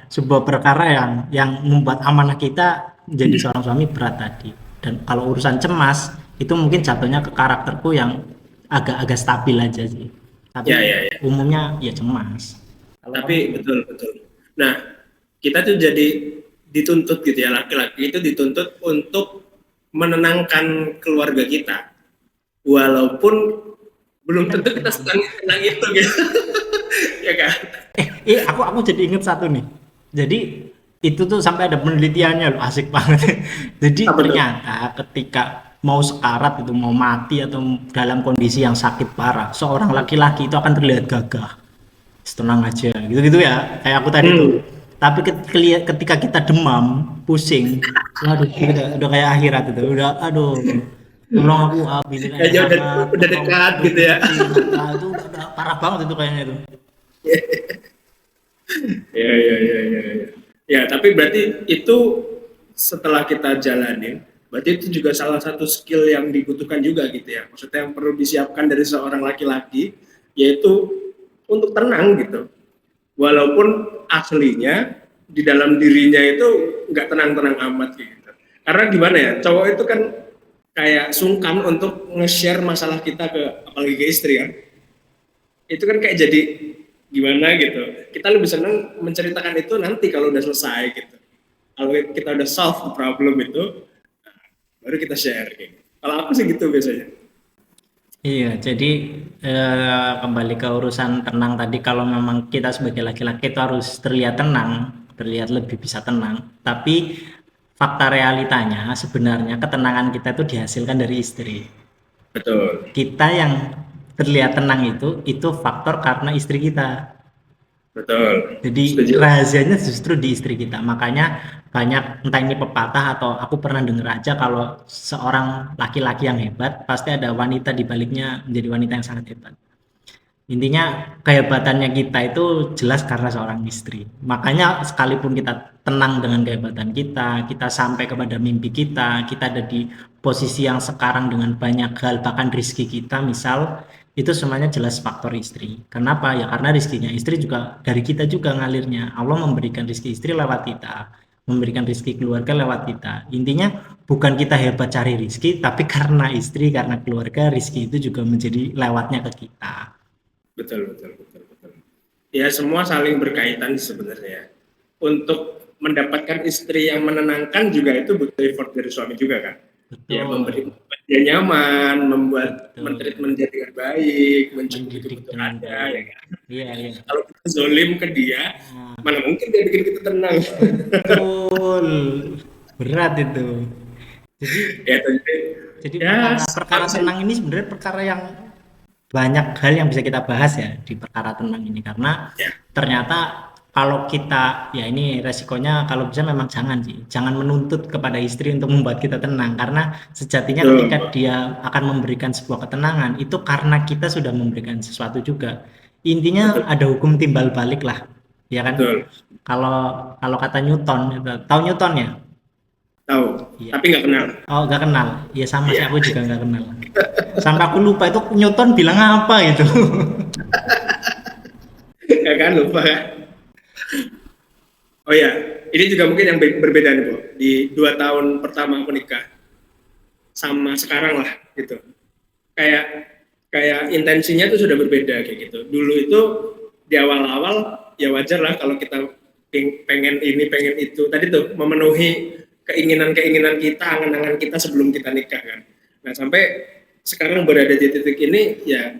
sebuah perkara yang membuat amanah kita menjadi seorang suami berat tadi. Dan kalau urusan cemas itu mungkin jatuhnya ke karakterku yang agak stabil aja sih. Tapi umumnya ya cemas. Tapi betul. Nah, kita tuh jadi dituntut gitu ya, laki-laki itu dituntut untuk menenangkan keluarga kita. Walaupun belum tentu kita senang itu gitu. Ya kan? Aku jadi inget satu nih. Jadi itu tuh sampai ada penelitiannya loh, asik banget. Jadi ternyata ketika mau sekarat itu, mau mati atau dalam kondisi yang sakit parah, seorang laki-laki itu akan terlihat gagah, tenang aja, gitu-gitu ya, kayak aku tadi tuh. Hmm. Tapi ketika kita demam, pusing, waduh, udah kayak akhirat itu, udah, aduh, tolong aku ambilin air Kayaknya hangat, udah tolong dekat tolong gitu ya. pijitin apa, itu udah parah banget itu kayaknya itu. Ya, ya, ya, ya, ya. Ya, tapi berarti itu setelah kita jalanin, berarti itu juga salah satu skill yang dibutuhkan juga gitu ya. Maksudnya yang perlu disiapkan dari seorang laki-laki, yaitu untuk tenang gitu. Walaupun aslinya di dalam dirinya itu nggak tenang-tenang amat gitu. Karena gimana ya, cowok itu kan kayak sungkan untuk nge-share masalah kita ke apalagi ke istri kan. Itu kan kayak jadi gimana gitu. Kita lebih senang menceritakan itu nanti kalau udah selesai gitu. Kalau kita udah solve the problem itu, baru kita share gitu. Kalau aku sih gitu biasanya. Iya, jadi kembali ke urusan tenang tadi, kalau memang kita sebagai laki-laki itu harus terlihat tenang, terlihat lebih bisa tenang, tapi fakta realitanya sebenarnya ketenangan kita itu dihasilkan dari istri. Betul, Kita yang terlihat tenang itu faktor karena istri kita. betul. Jadi Setuju. rahasianya justru di istri kita. Makanya banyak, entah ini pepatah atau aku pernah dengar aja, kalau seorang laki-laki yang hebat pasti ada wanita di baliknya menjadi wanita yang sangat hebat. Intinya kehebatannya kita itu jelas karena seorang istri. Makanya sekalipun kita tenang dengan kehebatan kita, kita sampai kepada mimpi kita ada di posisi yang sekarang dengan banyak hal, bahkan rizki kita misal, itu semuanya jelas faktor istri. Kenapa? Ya karena rizkinya istri juga dari kita juga ngalirnya. Allah memberikan rizki istri lewat kita, memberikan rizki keluarga lewat kita. Intinya bukan kita hebat cari rizki, tapi karena istri, karena keluarga, rizki itu juga menjadi lewatnya ke kita. Betul, betul, betul, betul. Ya semua saling berkaitan sebenarnya. Untuk mendapatkan istri yang menenangkan juga itu butuh effort dari suami juga kan. Ya Betul, membuat dia nyaman, membuat betul. mentreatment dia dengan baik, mencukupi Mendidik kebutuhan dengan ada ya baik. kan. Iya, iya. Kalau kita zolim ke dia, Nah, mana mungkin dia bikin kita tenang. betul. Berat itu. Jadi Ya jadi jadi ya perkara apa perkara sih? tenang ini sebenarnya perkara yang banyak hal yang bisa kita bahas ya di perkara tenang ini, karena Ya, ternyata kalau kita, ya ini resikonya kalau bisa memang jangan sih, jangan menuntut kepada istri untuk membuat kita tenang, karena sejatinya ketika betul, dia akan memberikan sebuah ketenangan itu karena kita sudah memberikan sesuatu juga. Intinya betul, ada hukum timbal balik lah, ya kan? betul. Kalau kalau kata Newton, tahu Newton ya? Tahu, Iya. tapi nggak kenal. Oh, nggak kenal. Ya sama sih, Iya, aku juga nggak kenal. Sampai aku lupa itu Newton bilang apa gitu. ya kan lupa kan. Oh ya, ini juga mungkin yang berbeda nih Bu. Di 2 tahun pertama aku nikah sama sekarang lah gitu. Kayak kayak intensinya tuh sudah berbeda kayak gitu. Dulu itu di awal-awal ya wajar lah kalau kita pengen ini pengen itu. Tadi tuh memenuhi keinginan-keinginan kita, angan-angan kita sebelum kita nikah kan. Nah sampai sekarang berada di titik ini ya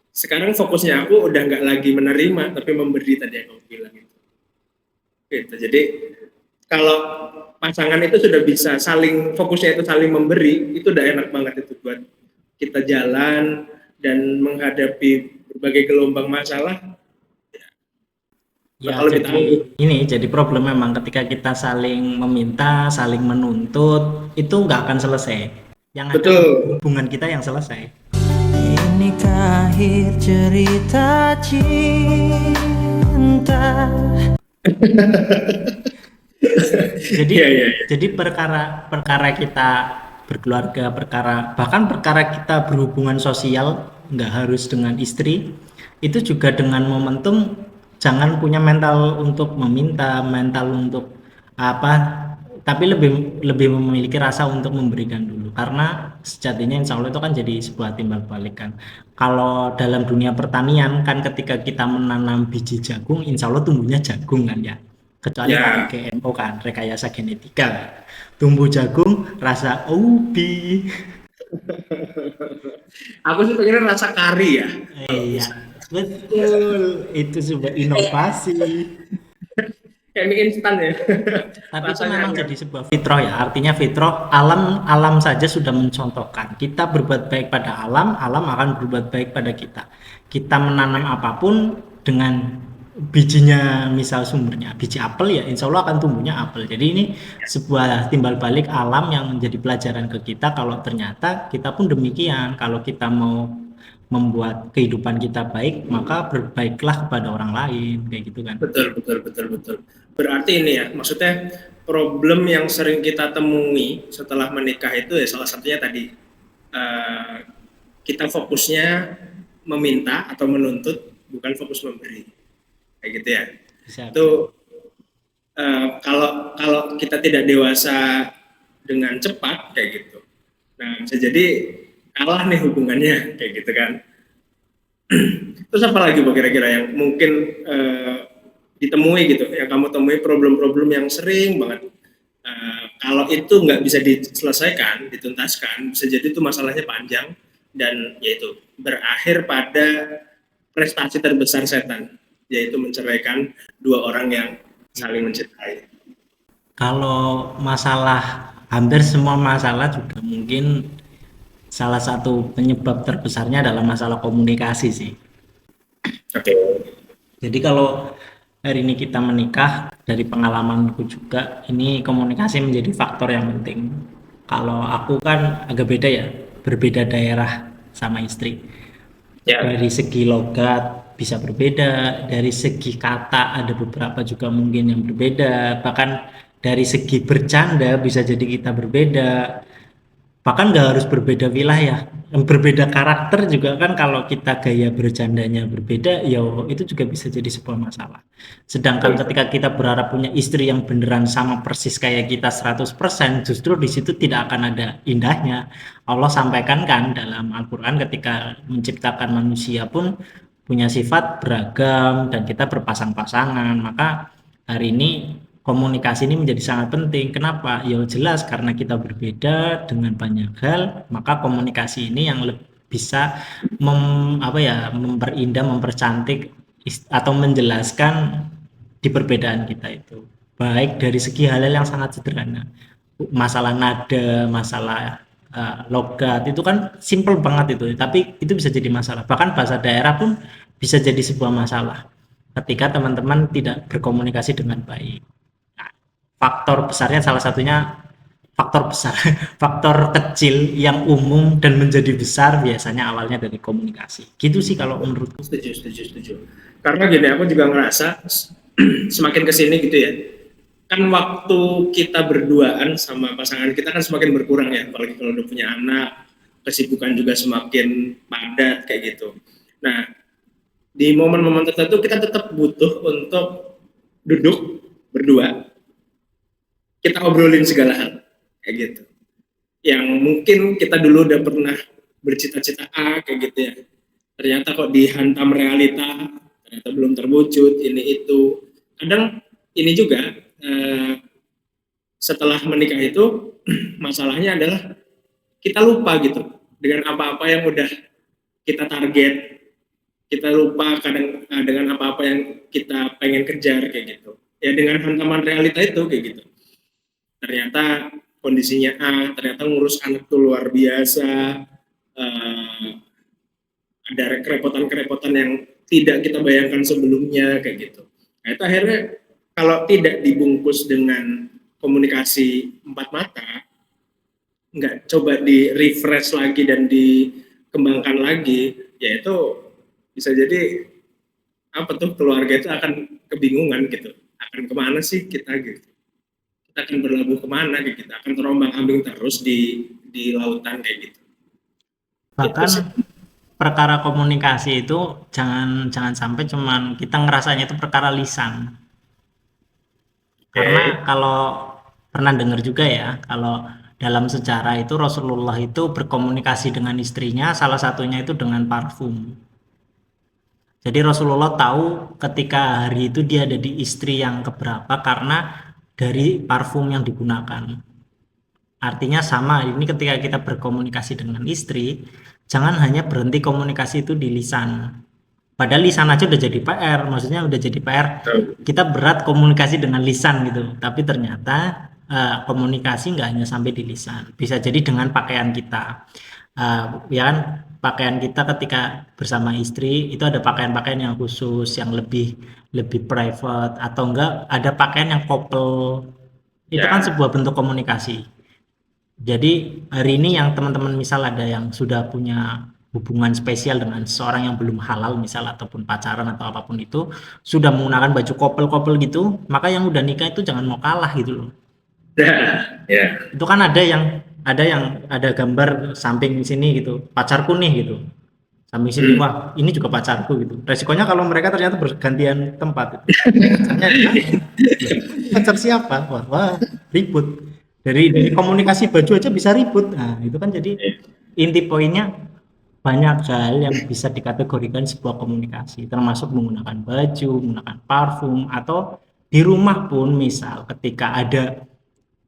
sekarang fokusnya aku udah nggak lagi menerima tapi memberi tadi yang kamu bilang gitu. Gitu. Jadi kalau pasangan itu sudah bisa saling fokusnya itu saling memberi, itu udah enak banget itu buat kita jalan dan menghadapi berbagai gelombang masalah Ya, bakal lebih jadi tangguh. ini jadi problem memang ketika kita saling meminta, saling menuntut, itu nggak akan selesai. Yang ada Betul. hubungan kita yang selesai. Inikah akhir cerita cinta? Jadi Iya, iya, iya. jadi perkara perkara kita berkeluarga, perkara bahkan perkara kita berhubungan sosial, nggak harus dengan istri, itu juga dengan momentum, jangan punya mental untuk meminta, mental untuk apa, tapi lebih lebih memiliki rasa untuk memberikan dulu, karena sejatinya insya Allah itu kan jadi sebuah timbal balik kan. Kalau dalam dunia pertanian kan, ketika kita menanam biji jagung insya Allah tumbuhnya jagung kan ya, kecuali pakai Ya, GMO kan, rekayasa genetika kan. Tumbuh jagung rasa ubi. aku sih pengennya rasa kari ya. Kalau Iya, bisa. betul, itu sebuah inovasi. kayak mie instan ya. Tapi itu Rasanya memang aneh. jadi sebuah fitrah ya. Artinya fitrah alam saja sudah mencontohkan. Kita berbuat baik pada alam, alam akan berbuat baik pada kita. Kita menanam apapun dengan bijinya, misal sumbernya biji apel ya, insya Allah akan tumbuhnya apel. Jadi ini sebuah timbal balik alam yang menjadi pelajaran ke kita kalau ternyata kita pun demikian. Kalau kita mau membuat kehidupan kita baik, maka berbaiklah kepada orang lain, kayak gitu kan. Betul, betul, betul, betul. Berarti ini ya, maksudnya problem yang sering kita temui setelah menikah itu ya salah satunya tadi eh, kita fokusnya meminta atau menuntut, bukan fokus memberi, kayak gitu ya. Bisa. Itu kalau kalau kita tidak dewasa dengan cepat kayak gitu, nah bisa jadi kalah nih hubungannya kayak gitu kan. Terus apa lagi Bu kira-kira yang mungkin ditemui gitu, yang kamu temui problem-problem yang sering banget. Kalau itu nggak bisa diselesaikan, dituntaskan, bisa jadi itu masalahnya panjang dan yaitu berakhir pada prestasi terbesar setan, yaitu menceraikan dua orang yang saling mencintai. Kalau masalah, hampir semua masalah juga mungkin salah satu penyebab terbesarnya adalah masalah komunikasi sih. Oke. Jadi kalau hari ini kita menikah, dari pengalamanku juga, ini komunikasi menjadi faktor yang penting. Kalau aku kan agak beda ya, berbeda daerah sama istri. Ya. Dari segi logat bisa berbeda, dari segi kata ada beberapa juga mungkin yang berbeda, bahkan dari segi bercanda bisa jadi kita berbeda. Bahkan nggak harus berbeda wilayah, berbeda karakter juga kan kalau kita gaya bercandanya berbeda, ya itu juga bisa jadi sebuah masalah. Sedangkan ketika kita berharap punya istri yang beneran sama persis kayak kita 100%, justru di situ tidak akan ada indahnya. Allah sampaikan kan dalam Al-Quran ketika menciptakan manusia pun punya sifat beragam dan kita berpasang-pasangan. Maka hari ini komunikasi ini menjadi sangat penting. Kenapa? Ya jelas karena kita berbeda dengan banyak hal, maka komunikasi ini yang bisa memperindah, mempercantik atau menjelaskan di perbedaan kita itu. Baik dari segi hal-hal yang sangat sederhana. Masalah nada, masalah logat itu kan simple banget itu, tapi itu bisa jadi masalah. Bahkan bahasa daerah pun bisa jadi sebuah masalah ketika teman-teman tidak berkomunikasi dengan baik. Faktor besarnya salah satunya faktor besar faktor kecil yang umum dan menjadi besar biasanya awalnya dari komunikasi gitu sih kalau menurutku. Setuju. Karena gini, aku juga ngerasa semakin kesini gitu ya, kan waktu kita berduaan sama pasangan kita kan semakin berkurang ya, apalagi kalau udah punya anak, kesibukan juga semakin padat kayak gitu. Nah, di momen-momen tertentu kita tetap butuh untuk duduk berdua, kita obrolin segala hal kayak gitu. Yang mungkin kita dulu udah pernah bercita-cita A kayak gitu ya. Ternyata kok dihantam realita, ternyata belum terwujud ini itu. Kadang ini juga setelah menikah itu masalahnya adalah kita lupa gitu dengan apa-apa yang udah kita target. Kita lupa kadang dengan apa-apa yang kita pengen kejar kayak gitu. Ya dengan hantaman realita itu kayak gitu. Ternyata kondisinya A, ternyata ngurus anak tuh luar biasa, ada kerepotan-kerepotan yang tidak kita bayangkan sebelumnya kayak gitu. Nah itu akhirnya kalau tidak dibungkus dengan komunikasi empat mata, nggak coba di refresh lagi dan dikembangkan lagi, ya itu bisa jadi apa tuh keluarga itu akan kebingungan gitu, akan kemana sih kita gitu. Kita akan berlabuh kemana kayak gitu, akan terombang-ambing terus di lautan kayak gitu. Bahkan perkara komunikasi itu jangan sampai cuman kita ngerasanya itu perkara lisan. Karena kalau pernah dengar juga ya, kalau dalam sejarah itu Rasulullah itu berkomunikasi dengan istrinya salah satunya itu dengan parfum. Jadi Rasulullah tahu ketika hari itu dia ada di istri yang keberapa karena dari parfum yang digunakan. Artinya sama, ini ketika kita berkomunikasi dengan istri, jangan hanya berhenti komunikasi itu di lisan. Padahal lisan aja udah jadi PR, maksudnya udah jadi PR. Betul. Kita berat komunikasi dengan lisan gitu, tapi ternyata komunikasi nggak hanya sampai di lisan, bisa jadi dengan pakaian kita. Ya kan, pakaian kita ketika bersama istri itu ada pakaian-pakaian yang khusus, yang lebih lebih private, atau enggak ada pakaian yang couple. Itu kan Ya. sebuah bentuk komunikasi. Jadi hari ini yang teman-teman misal ada yang sudah punya hubungan spesial dengan seseorang yang belum halal misal, ataupun pacaran atau apapun itu, sudah menggunakan baju couple-couple gitu, maka yang udah nikah itu jangan mau kalah gitu loh. Ya. Itu kan ada gambar samping sini gitu, pacarku nih gitu. Samping sini, wah ini juga pacarku gitu. Resikonya kalau mereka ternyata bergantian tempat. Pacarnya pacar siapa? Wah, ribut. Dari komunikasi baju aja bisa ribut. Nah, itu kan jadi inti poinnya banyak hal yang bisa dikategorikan sebuah komunikasi, termasuk menggunakan baju, menggunakan parfum, atau di rumah pun misal ketika ada,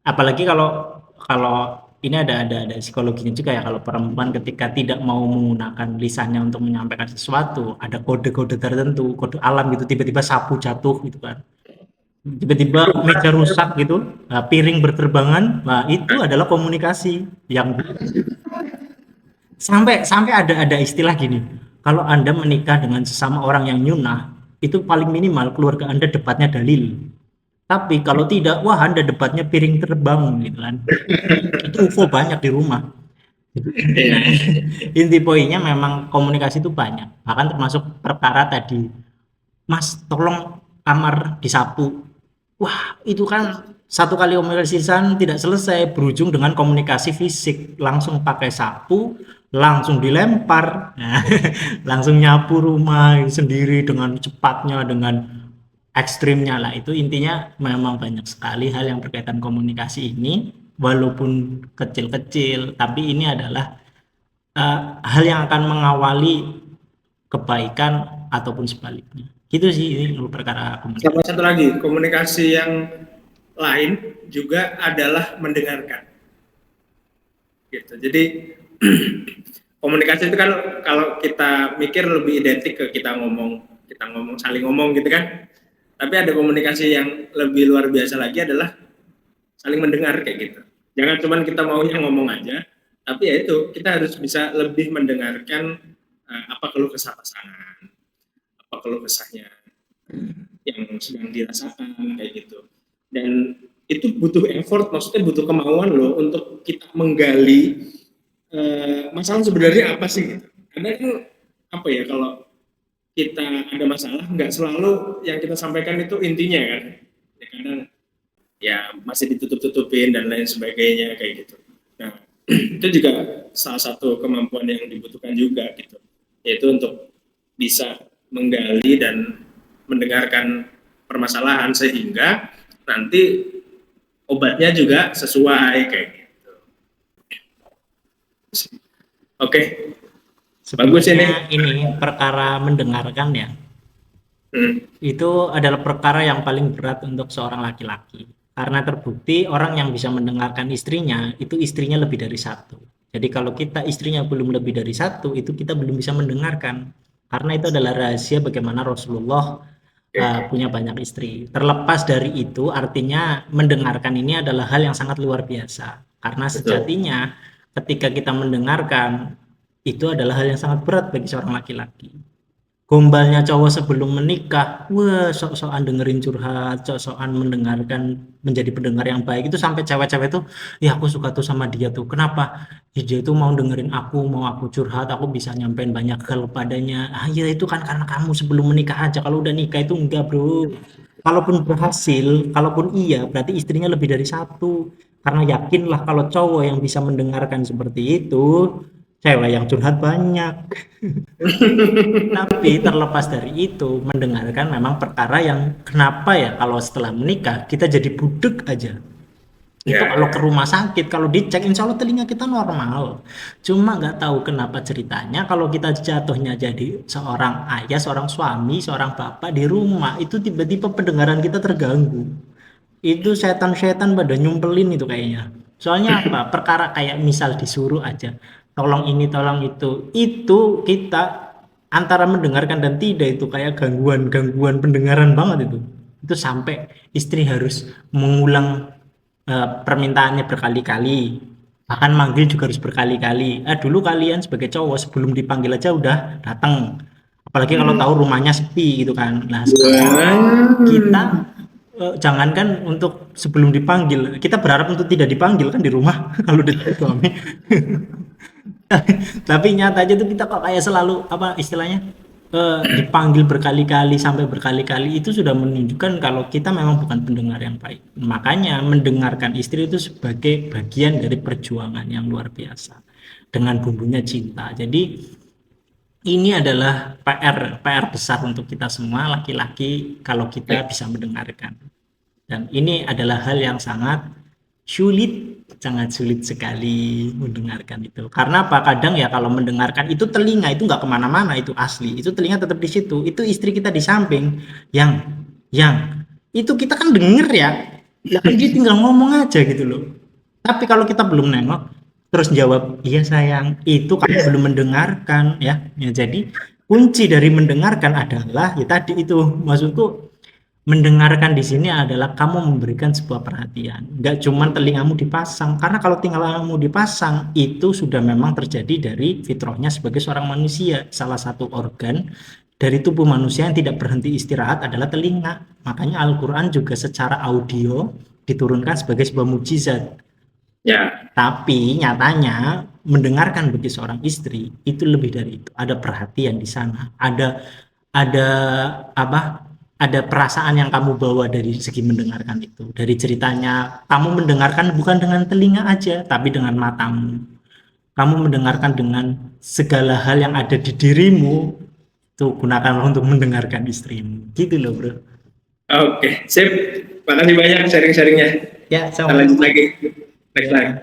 apalagi kalau kalau ini ada psikologinya juga ya, kalau perempuan ketika tidak mau menggunakan lisannya untuk menyampaikan sesuatu, ada kode-kode tertentu, kode alam gitu, tiba-tiba sapu jatuh gitu kan, tiba-tiba meja rusak gitu, piring berterbangan, nah itu adalah komunikasi yang sampai sampai ada istilah gini, kalau Anda menikah dengan sesama orang yang nyunah, itu paling minimal keluarga Anda debatnya dalil. Tapi kalau tidak, wah Anda debatnya piring terbang gitu kan. Itu UFO banyak di rumah. Iya. Inti poinnya memang komunikasi itu banyak. Bahkan termasuk perkara tadi, Mas tolong kamar disapu. Wah itu kan satu kali komunikasi tidak selesai, berujung dengan komunikasi fisik. Langsung pakai sapu, langsung dilempar, nah, langsung nyapu rumah sendiri dengan cepatnya, dengan ekstrimnya lah. Itu intinya memang banyak sekali hal yang berkaitan komunikasi ini, walaupun kecil-kecil, tapi ini adalah hal yang akan mengawali kebaikan ataupun sebaliknya. Gitu sih ini perkara komunikasi. Sama satu lagi, komunikasi yang lain juga adalah mendengarkan. Gitu. Jadi komunikasi itu kan kalau kita mikir lebih identik ke kita ngomong saling ngomong gitu kan. Tapi ada komunikasi yang lebih luar biasa lagi adalah saling mendengar kayak gitu. Jangan cuma kita maunya ngomong aja, tapi ya itu kita harus bisa lebih mendengarkan apa keluh kesah pasangan, apa keluh kesahnya yang sedang dirasakan kayak gitu. Dan itu butuh effort, maksudnya butuh kemauan loh untuk kita menggali masalah sebenarnya apa sih gitu. Karena kan apa ya, kalau kita ada masalah nggak selalu yang kita sampaikan itu intinya kan. Ya kadang ya masih ditutup-tutupin dan lain sebagainya kayak gitu. Nah, itu juga salah satu kemampuan yang dibutuhkan juga gitu. Yaitu untuk bisa menggali dan mendengarkan permasalahan sehingga nanti obatnya juga sesuai kayak gitu. Oke. Bagus ini. Ini perkara mendengarkan ya. Itu adalah perkara yang paling berat untuk seorang laki-laki. Karena terbukti orang yang bisa mendengarkan istrinya, itu istrinya lebih dari satu. Jadi kalau kita istrinya belum lebih dari satu, itu kita belum bisa mendengarkan. Karena itu adalah rahasia bagaimana Rasulullah punya banyak istri. Terlepas dari itu, artinya mendengarkan ini adalah hal yang sangat luar biasa. Karena sejatinya ketika kita mendengarkan, itu adalah hal yang sangat berat bagi seorang laki-laki. Gombalnya cowok sebelum menikah, wah sok-sokan dengerin curhat, sok-sokan mendengarkan, menjadi pendengar yang baik, itu sampai cewek-cewek tuh, ya aku suka tuh sama dia tuh, kenapa? Ya, dia tuh mau dengerin aku, mau aku curhat, aku bisa nyampein banyak hal padanya. Ya itu kan karena kamu sebelum menikah aja, kalau udah nikah itu enggak bro. Kalaupun berhasil, kalaupun iya, berarti istrinya lebih dari satu. Karena yakinlah kalau cowok yang bisa mendengarkan seperti itu, cewek yang curhat banyak. Tapi terlepas dari itu, mendengarkan memang perkara yang kenapa ya kalau setelah menikah kita jadi budek aja. Itu kalau ke rumah sakit, kalau dicek insya Allah telinga kita normal. Cuma nggak tahu kenapa ceritanya kalau kita jatuhnya jadi seorang ayah, seorang suami, seorang bapak di rumah, itu tiba-tiba pendengaran kita terganggu. Itu setan-setan pada nyumpelin itu kayaknya. Soalnya apa? Perkara kayak misal disuruh aja, tolong ini, tolong itu kita antara mendengarkan dan tidak itu kayak gangguan pendengaran banget itu sampai istri harus mengulang permintaannya berkali-kali, bahkan manggil juga harus berkali-kali. Dulu kalian sebagai cowok sebelum dipanggil aja udah datang, apalagi kalau tahu rumahnya sepi gitu kan. Nah sekarang kita jangankan untuk sebelum dipanggil, kita berharap untuk tidak dipanggil kan di rumah kalau udah jadi suami. Tapi nyatanya tuh kita kok kayak selalu apa istilahnya dipanggil berkali-kali sampai berkali-kali, itu sudah menunjukkan kalau kita memang bukan pendengar yang baik. Makanya mendengarkan istri itu sebagai bagian dari perjuangan yang luar biasa dengan bumbunya cinta. Jadi ini adalah PR besar untuk kita semua laki-laki kalau kita bisa mendengarkan. Dan ini adalah hal yang sangat sulit sekali mendengarkan itu. Karena apa? Kadang ya kalau mendengarkan itu telinga itu nggak kemana-mana, itu asli. Itu telinga tetap di situ. Itu istri kita di samping. Yang itu kita kan denger ya. Ya kan dia tinggal ngomong aja gitu loh. Tapi kalau kita belum nengok terus jawab iya sayang, itu kamu belum mendengarkan ya. Jadi kunci dari mendengarkan adalah ya tadi itu, maksudku mendengarkan di sini adalah kamu memberikan sebuah perhatian, nggak cuman telingamu dipasang, karena kalau telingamu dipasang itu sudah memang terjadi dari fitrahnya sebagai seorang manusia. Salah satu organ dari tubuh manusia yang tidak berhenti istirahat adalah telinga. Makanya Al-Quran juga secara audio diturunkan sebagai sebuah mukjizat. Ya, Tapi nyatanya mendengarkan bagi seorang istri itu lebih dari itu. Ada perhatian di sana, ada apa? Ada perasaan yang kamu bawa dari segi mendengarkan itu. Dari ceritanya, kamu mendengarkan bukan dengan telinga aja, tapi dengan matamu. Kamu mendengarkan dengan segala hal yang ada di dirimu. Itu gunakanlah untuk mendengarkan istrimu. Gitu loh, bro. oke, sip. Makasih banyak sharing-sharingnya. Ya, Kita lanjut lagi next time.